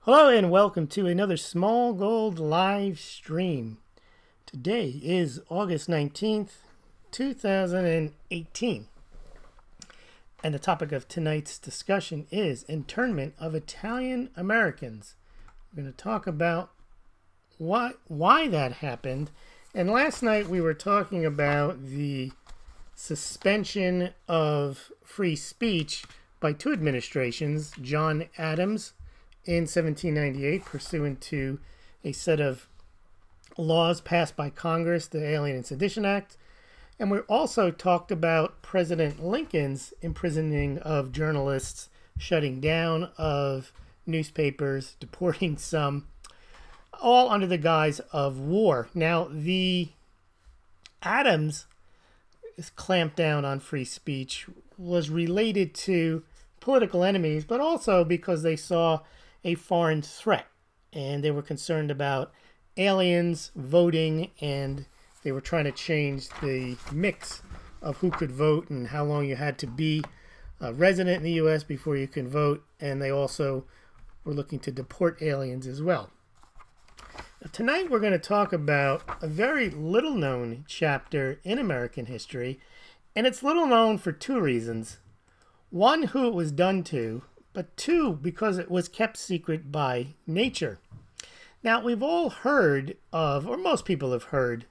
Hello and welcome to another Smaulgld live stream. Today is August 19th, 2018. And the topic of tonight's discussion is internment of Italian Americans. We're going to talk about why that happened. And last night we were talking about the suspension of free speech by two administrations, John Adams in 1798, pursuant to a set of laws passed by Congress, the Alien and Sedition Act. And we also talked about President Lincoln's imprisoning of journalists, shutting down of newspapers, deporting some, all under the guise of war. Now, the Adams clamp down on free speech was related to political enemies, but also because they saw a foreign threat, and they were concerned about aliens voting, and they were trying to change the mix of who could vote and how long you had to be a resident in the U.S. before you can vote, and they also were looking to deport aliens as well. Now, tonight we're going to talk about a very little known chapter in American history, and it's little known for two reasons. One, who it was done to, but two, because it was kept secret by nature. Now, we've all heard of, or most people have heard,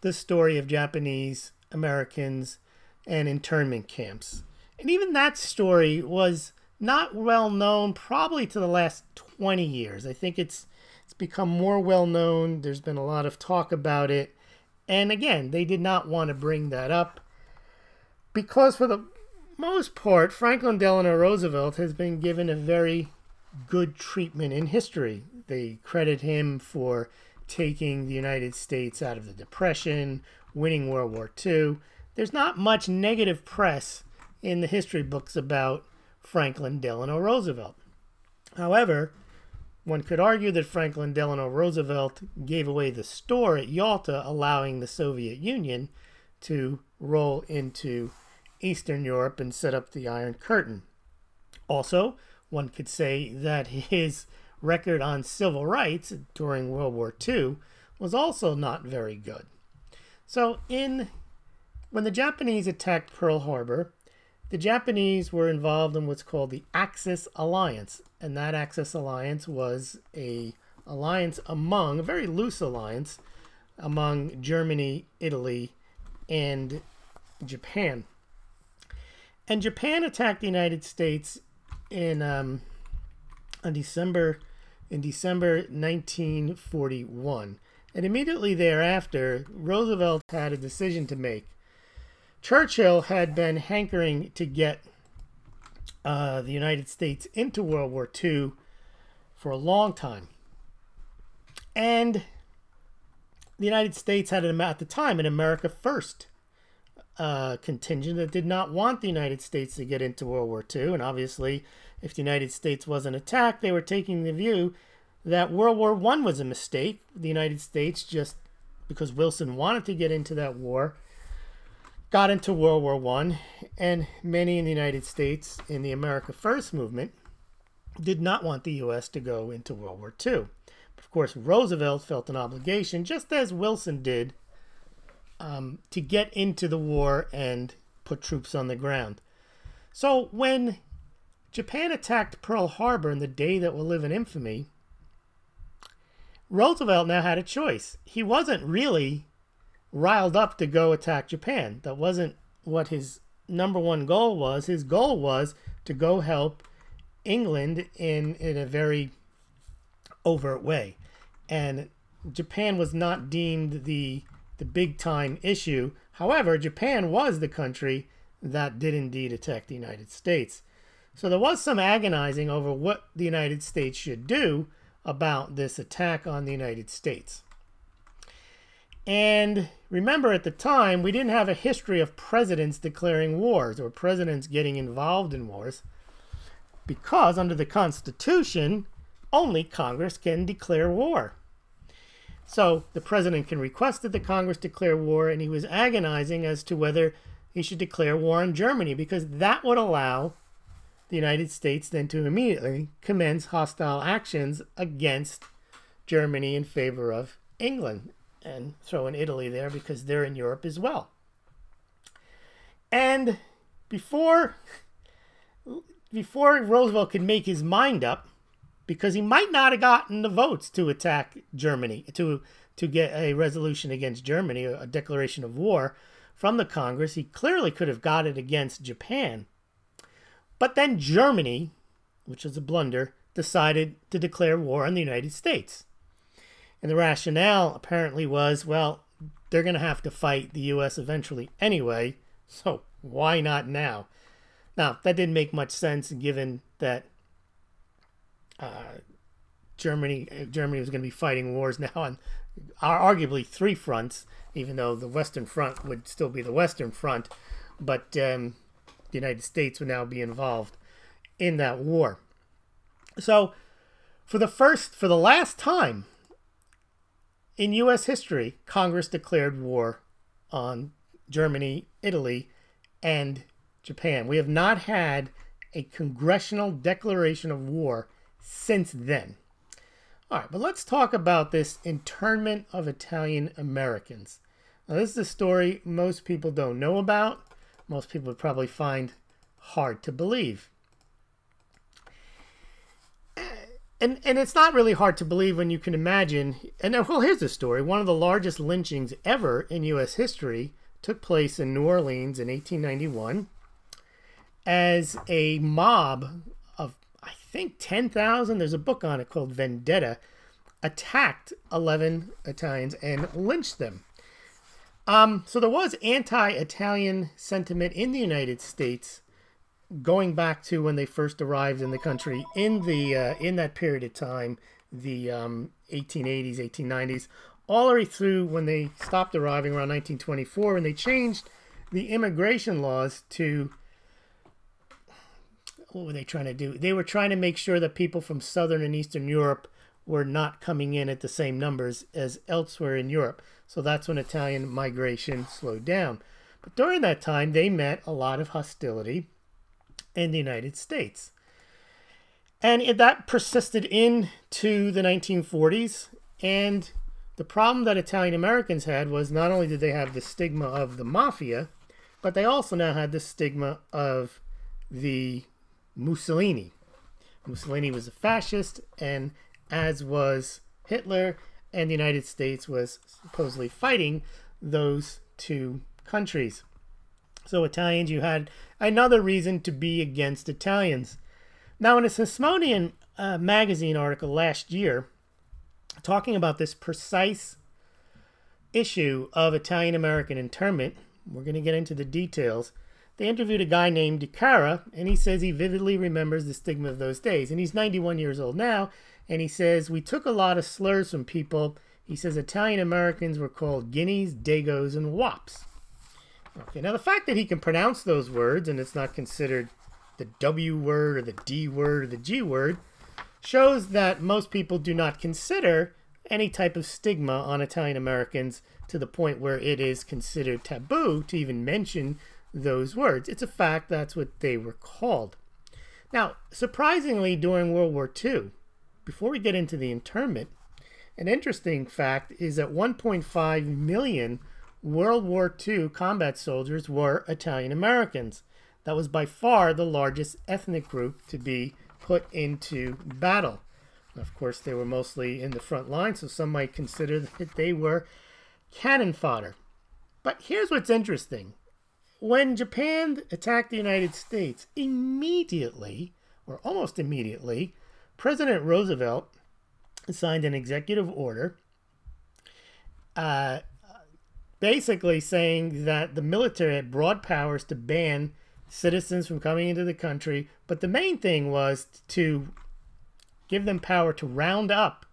the story of Japanese Americans and internment camps. And even that story was not well known probably to the last 20 years. I think it's become more well known. There's been a lot of talk about it. And again, they did not want to bring that up because for the most part, Franklin Delano Roosevelt has been given a very good treatment in history. They credit him for taking the United States out of the Depression, winning World War II. There's not much negative press in the history books about Franklin Delano Roosevelt. However, one could argue that Franklin Delano Roosevelt gave away the store at Yalta, allowing the Soviet Union to roll into Eastern Europe and set up the Iron Curtain. Also, one could say that his record on civil rights during World War II was also not very good. So when the Japanese attacked Pearl Harbor, the Japanese were involved in what's called the Axis Alliance. And that Axis Alliance was a very loose alliance among Germany, Italy, and Japan. And Japan attacked the United States in December 1941. And immediately thereafter, Roosevelt had a decision to make. Churchill had been hankering to get the United States into World War II for a long time. And the United States had, at the time, an America First contingent that did not want the United States to get into World War II. And obviously, if the United States wasn't attacked, they were taking the view that World War I was a mistake. The United States, just because Wilson wanted to get into that war, got into World War I. And many in the United States in the America First movement did not want the U.S. to go into World War II. But of course, Roosevelt felt an obligation, just as Wilson did, to get into the war and put troops on the ground. So when Japan attacked Pearl Harbor in the day that will live in infamy, Roosevelt now had a choice. He wasn't really riled up to go attack Japan. That wasn't what his number one goal was. His goal was to go help England in a very overt way. And Japan was not deemed the big-time issue. However, Japan was the country that did indeed attack the United States. So there was some agonizing over what the United States should do about this attack on the United States. And remember, at the time, we didn't have a history of presidents declaring wars or presidents getting involved in wars, because under the Constitution, only Congress can declare war. So the president can request that the Congress declare war, and he was agonizing as to whether he should declare war on Germany, because that would allow the United States then to immediately commence hostile actions against Germany in favor of England, and throw in Italy there because they're in Europe as well. And before Roosevelt could make his mind up, because he might not have gotten the votes to attack Germany, to get a resolution against Germany, a declaration of war from the Congress, he clearly could have got it against Japan. But then Germany, which was a blunder, decided to declare war on the United States. And the rationale apparently was, well, they're going to have to fight the U.S. eventually anyway, so why not now? Now, that didn't make much sense given that Germany was going to be fighting wars now on arguably 3 fronts, even though the Western Front would still be the Western Front, but the United States would now be involved in that war. So, for the last time in U.S. history, Congress declared war on Germany, Italy, and Japan. We have not had a congressional declaration of war since then. All right, but let's talk about this internment of Italian Americans. Now, this is a story most people don't know about. Most people would probably find hard to believe. And it's not really hard to believe when you can imagine. And well, here's the story. One of the largest lynchings ever in U.S. history took place in New Orleans in 1891 as a mob of, I think, 10,000. There's a book on it called Vendetta. Attacked 11 Italians and lynched them. So there was anti-Italian sentiment in the United States going back to when they first arrived in the country in that period of time, the 1880s, 1890s, all the way through when they stopped arriving around 1924, and they changed the immigration laws to, what were they trying to do? They were trying to make sure that people from Southern and Eastern Europe were not coming in at the same numbers as elsewhere in Europe. So that's when Italian migration slowed down. But during that time, they met a lot of hostility in the United States. And that persisted into the 1940s. And the problem that Italian Americans had was not only did they have the stigma of the mafia, but they also now had the stigma of the Mussolini. Mussolini was a fascist, and as was Hitler, and the United States was supposedly fighting those two countries. So Italians, you had another reason to be against Italians. Now, in a Smithsonian magazine article last year, talking about this precise issue of Italian-American internment, we're going to get into the details, they interviewed a guy named DiCara, and he says he vividly remembers the stigma of those days. And he's 91 years old now, and he says, we took a lot of slurs from people. He says Italian-Americans were called guineas, dagos, and wops. Okay, now the fact that he can pronounce those words and it's not considered the W word or the D word or the G word shows that most people do not consider any type of stigma on Italian Americans to the point where it is considered taboo to even mention those words. It's a fact that's what they were called. Now, surprisingly, during World War II, before we get into the internment, an interesting fact is that 1.5 million World War II combat soldiers were Italian Americans. That was by far the largest ethnic group to be put into battle. Of course, they were mostly in the front line, so some might consider that they were cannon fodder. But here's what's interesting. When Japan attacked the United States, immediately, or almost immediately, President Roosevelt signed an executive order basically saying that the military had broad powers to ban citizens from coming into the country, but the main thing was to give them power to round up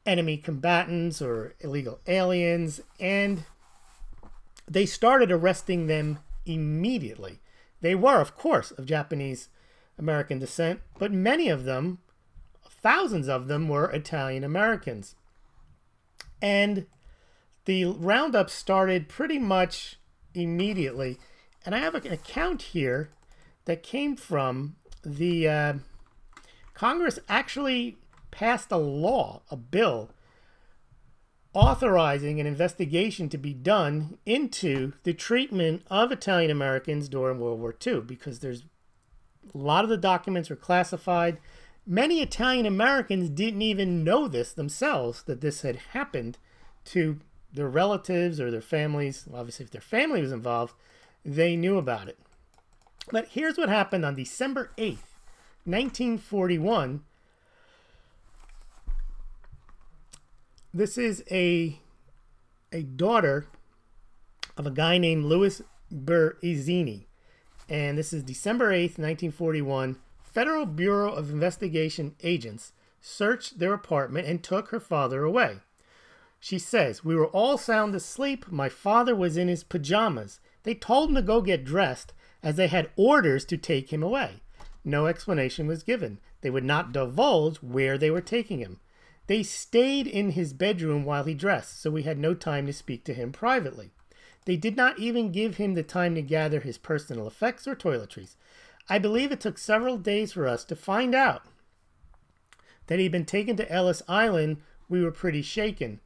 enemy combatants or illegal aliens, and they started arresting them immediately. They were, of course, of Japanese American descent, but many of them, thousands of them, were Italian Americans. And the roundup started pretty much immediately. And I have an account here that came from the Congress actually passed a law, a bill, authorizing an investigation to be done into the treatment of Italian Americans during World War II, because there's a lot of the documents were classified. Many Italian Americans didn't even know this themselves, that this had happened to their relatives or their families. Obviously, if their family was involved, they knew about it. But here's what happened on December 8th, 1941. This is a daughter of a guy named Louis Berizzini. And this is December 8th, 1941. Federal Bureau of Investigation agents searched their apartment and took her father away. She says, "We were all sound asleep. My father was in his pajamas. They told him to go get dressed as they had orders to take him away. No explanation was given. They would not divulge where they were taking him. They stayed in his bedroom while he dressed, so we had no time to speak to him privately. They did not even give him the time to gather his personal effects or toiletries. I believe it took several days for us to find out that he'd been taken to Ellis Island. We were pretty shaken.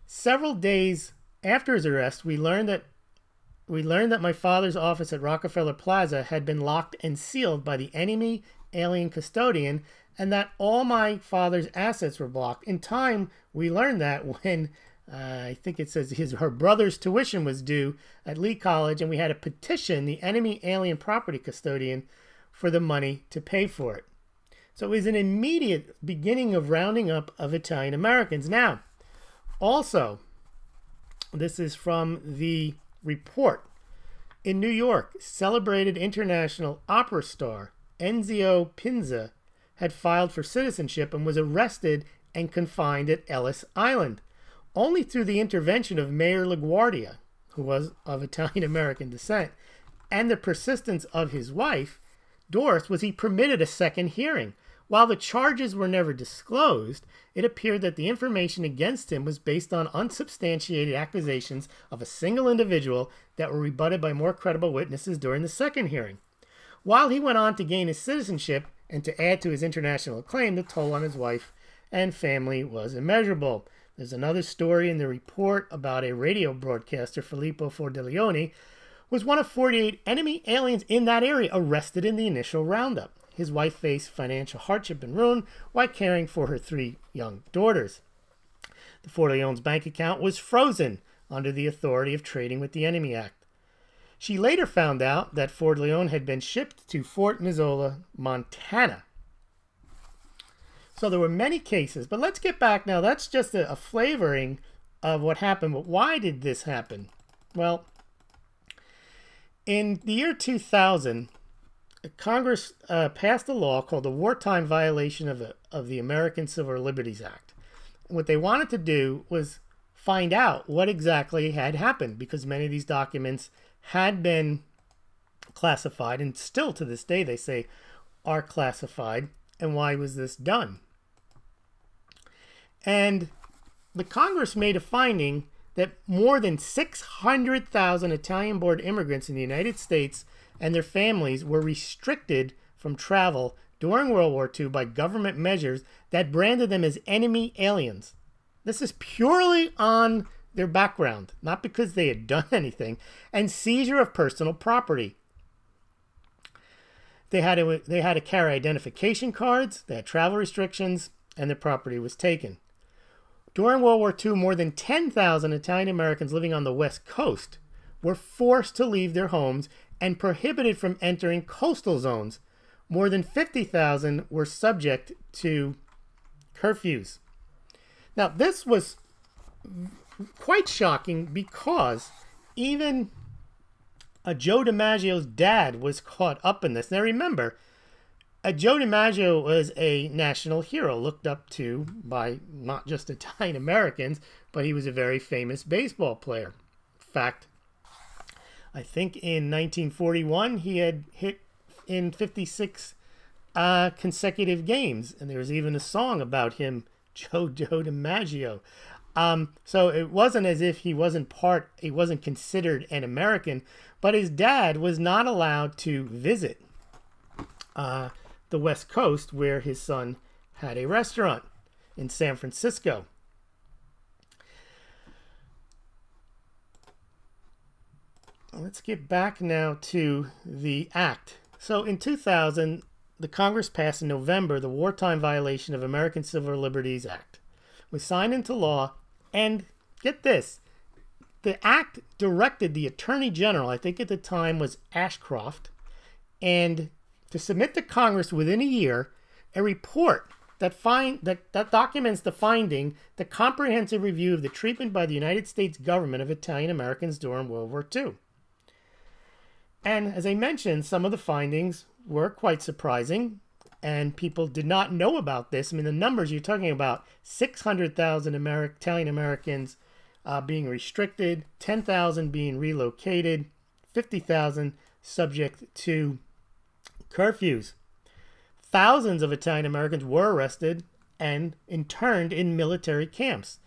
Several days after his arrest, we learned that my father's office at Rockefeller Plaza had been locked and sealed by the enemy alien custodian, and that all my father's assets were blocked. In time, we learned that when I think it says her brother's tuition was due at Lee College, and we had to petition the enemy alien property custodian for the money to pay for it. So it was an immediate beginning of rounding up of Italian Americans. Now, also, this is from the report. In New York, celebrated international opera star Enzio Pinza had filed for citizenship and was arrested and confined at Ellis Island. Only through the intervention of Mayor LaGuardia, who was of Italian-American descent, and the persistence of his wife, Doris, was he permitted a second hearing. While the charges were never disclosed, it appeared that the information against him was based on unsubstantiated accusations of a single individual that were rebutted by more credible witnesses during the second hearing. While he went on to gain his citizenship and to add to his international acclaim, the toll on his wife and family was immeasurable. There's another story in the report about a radio broadcaster, Filippo Fordelioni, was one of 48 enemy aliens in that area arrested in the initial roundup. His wife faced financial hardship and ruin while caring for her 3 young daughters. The Fordeleone's bank account was frozen under the authority of Trading with the Enemy Act. She later found out that Fordeleone had been shipped to Fort Missoula, Montana. So there were many cases, but let's get back now. That's just a flavoring of what happened. But why did this happen? Well, in the year 2000, Congress passed a law called the Wartime Violation of the American Civil Liberties Act. And what they wanted to do was find out what exactly had happened, because many of these documents had been classified, and still to this day they say are classified. And why was this done? And the Congress made a finding that more than 600,000 Italian-born immigrants in the United States and their families were restricted from travel during World War II by government measures that branded them as enemy aliens. This is purely on their background, not because they had done anything, and seizure of personal property. They had to carry identification cards, they had travel restrictions, and their property was taken. During World War II, more than 10,000 Italian Americans living on the West Coast were forced to leave their homes and prohibited from entering coastal zones. More than 50,000 were subject to curfews. Now, this was quite shocking because even Joe DiMaggio's dad was caught up in this. Now, remember, Joe DiMaggio was a national hero, looked up to by not just Italian Americans, but he was a very famous baseball player. In fact, I think in 1941 he had hit in 56 consecutive games, and there was even a song about him, Joe DiMaggio. So it wasn't as if he wasn't considered an American, but his dad was not allowed to visit the West Coast, where his son had a restaurant in San Francisco. Let's get back now to the act. So in 2000, the Congress passed in November the Wartime Violation of American Civil Liberties Act. It was signed into law, and get this, the act directed the Attorney General, I think at the time was Ashcroft, and to submit to Congress within a year a report that documents the finding, the comprehensive review of the treatment by the United States government of Italian Americans during World War II. And as I mentioned, some of the findings were quite surprising, and people did not know about this. I mean, the numbers you're talking about, 600,000 Italian Americans being restricted, 10,000 being relocated, 50,000 subject to curfews. Thousands of Italian Americans were arrested and interned in military camps.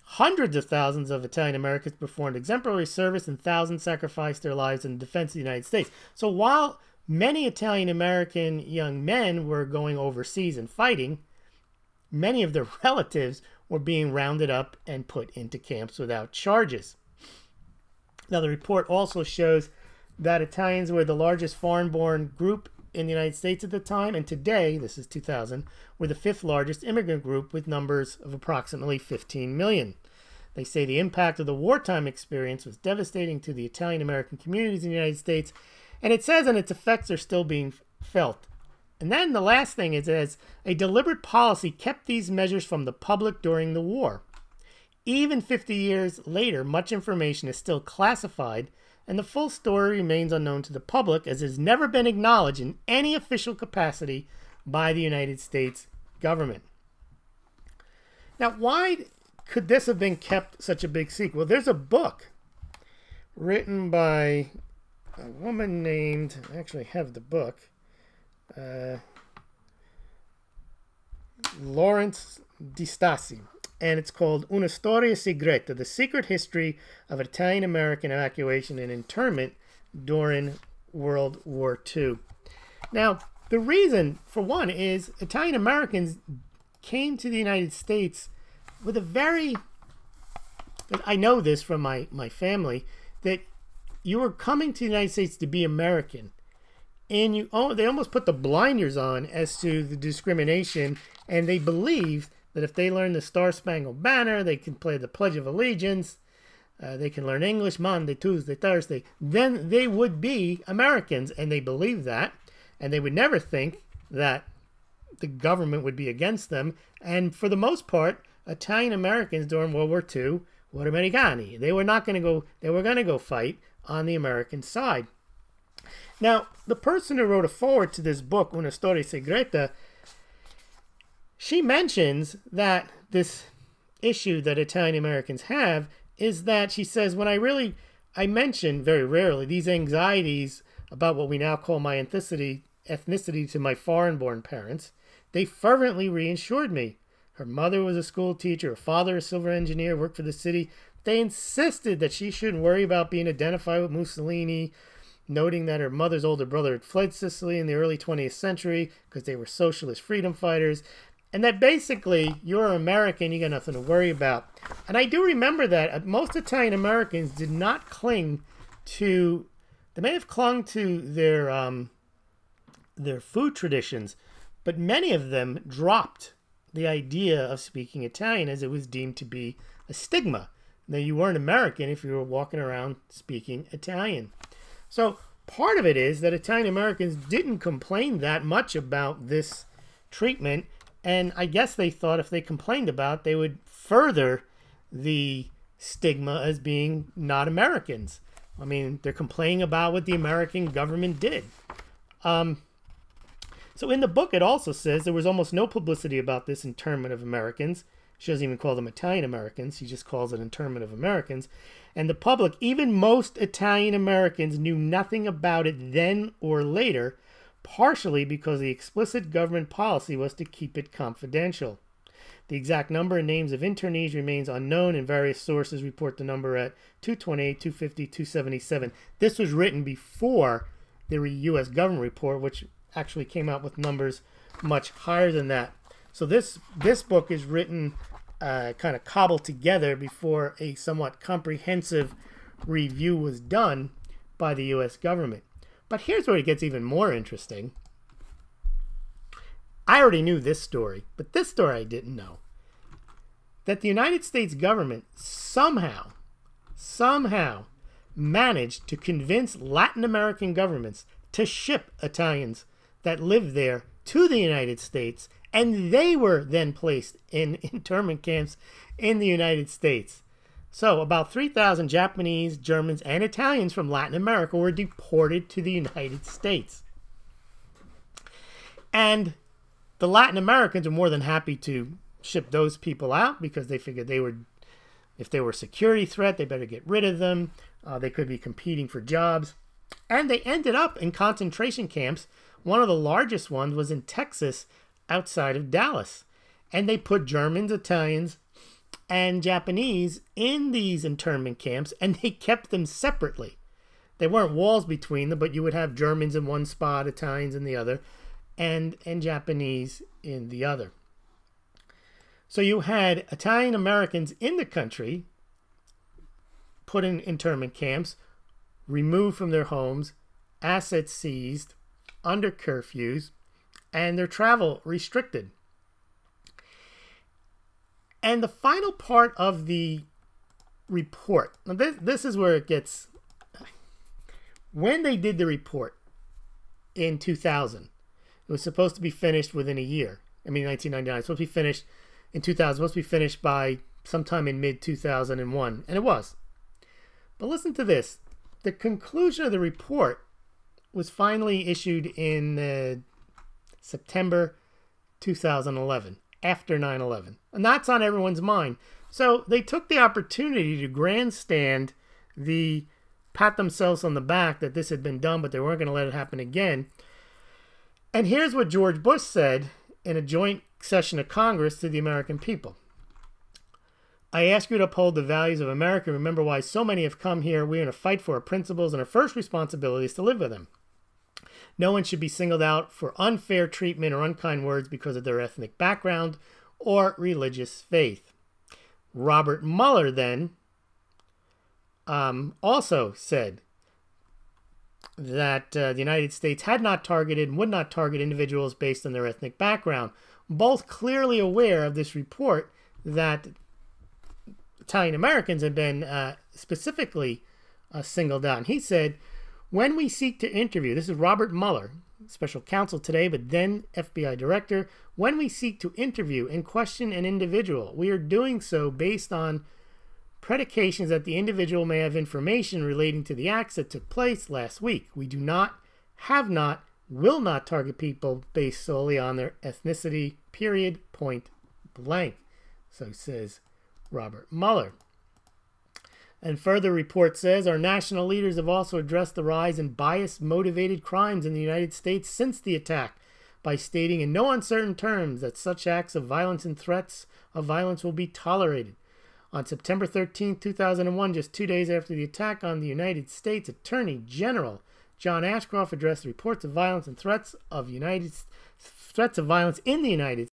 Hundreds of thousands of Italian Americans performed exemplary service, and thousands sacrificed their lives in defense of the United States. So while many Italian American young men were going overseas and fighting, many of their relatives were being rounded up and put into camps without charges. Now, the report also shows that Italians were the largest foreign-born group in the United States at the time, and today, this is 2000, we're the fifth largest immigrant group with numbers of approximately 15 million. They say the impact of the wartime experience was devastating to the Italian American communities in the United States, and it says, and its effects are still being felt. And then the last thing is, as a deliberate policy kept these measures from the public during the war. Even 50 years later, much information is still classified, and the full story remains unknown to the public, as it has never been acknowledged in any official capacity by the United States government. Now, why could this have been kept such a big secret? Well, there's a book written by a woman named, I actually have the book, Lawrence Di Stassi, and it's called Una Storia Segreta, The Secret History of Italian American Evacuation and Internment During World War II. Now, the reason, for one, is Italian Americans came to the United States with a very, I know this from my family, that you were coming to the United States to be American. And they almost put the blinders on as to the discrimination, and they believed that if they learned the Star-Spangled Banner, they can play the Pledge of Allegiance, they can learn English Monday, Tuesday, Thursday, then they would be Americans, and they believed that, and they would never think that the government would be against them. And for the most part, Italian Americans during World War II were Americani. They were not going to go, they were going to go fight on the American side. Now, the person who wrote a foreword to this book, Una Storia Segreta, she mentions that this issue that Italian Americans have is that, she says, when I mention very rarely these anxieties about what we now call my ethnicity to my foreign-born parents, they fervently reassured me. Her mother was a school teacher, her father a civil engineer, worked for the city. They insisted that she shouldn't worry about being identified with Mussolini, noting that her mother's older brother had fled Sicily in the early 20th century because they were socialist freedom fighters, and that basically, you're American, you got nothing to worry about. And I do remember that most Italian Americans did not cling to, they may have clung to their food traditions, but many of them dropped the idea of speaking Italian as it was deemed to be a stigma. Now, you weren't American if you were walking around speaking Italian. So part of it is that Italian Americans didn't complain that much about this treatment, and I guess they thought if they complained about it, they would further the stigma as being not Americans. I mean, they're complaining about what the American government did. So in the book, it also says there was almost no publicity about this internment of Americans. She doesn't even call them Italian Americans. She just calls it internment of Americans. And the public, even most Italian Americans, knew nothing about it then or later, partially because the explicit government policy was to keep it confidential. The exact number and names of internees remains unknown, and various sources report the number at 228, 250, 277. This was written before the U.S. government report, which actually came out with numbers much higher than that. So this book is written kind of cobbled together before a somewhat comprehensive review was done by the U.S. government. But here's where it gets even more interesting. I already knew this story, but this story I didn't know. That the United States government somehow managed to convince Latin American governments to ship Italians that lived there to the United States, and they were then placed in internment camps in the United States. So about 3,000 Japanese, Germans, and Italians from Latin America were deported to the United States. And the Latin Americans were more than happy to ship those people out because they figured if they were a security threat, they better get rid of them. They could be competing for jobs. And they ended up in concentration camps. One of the largest ones was in Texas, outside of Dallas. And they put Germans, Italians, and Japanese in these internment camps, and they kept them separately. There weren't walls between them, but you would have Germans in one spot, Italians in the other, and Japanese in the other. So you had Italian Americans in the country put in internment camps, removed from their homes, assets seized, under curfews, and their travel restricted. And the final part of the report, now this is where it gets, when they did the report in 2000, it was supposed to be finished within a year. 1999, it's supposed to be finished in 2000, supposed to be finished by sometime in mid-2001, and it was. But listen to this. The conclusion of the report was finally issued in September 2011, after 9/11. And that's on everyone's mind. So they took the opportunity to grandstand pat themselves on the back that this had been done, but they weren't going to let it happen again. And here's what George Bush said in a joint session of Congress to the American people. I ask you to uphold the values of America. Remember why so many have come here. We are going to fight for our principles, and our first responsibility is to live with them. No one should be singled out for unfair treatment or unkind words because of their ethnic background or religious faith. Robert Mueller then also said that the United States had not targeted and would not target individuals based on their ethnic background, both clearly aware of this report that Italian Americans had been specifically singled out. And he said, when we seek to interview, this is Robert Mueller, special counsel today, but then FBI director, when we seek to interview and question an individual, we are doing so based on predications that the individual may have information relating to the acts that took place last week. We do not, have not, will not target people based solely on their ethnicity, period, point blank. So says Robert Mueller. And further report says, our national leaders have also addressed the rise in bias-motivated crimes in the United States since the attack by stating in no uncertain terms that such acts of violence and threats of violence will be tolerated. On September 13, 2001, just 2 days after the attack on the United States Attorney General John Ashcroft addressed reports of violence and threats of violence in the United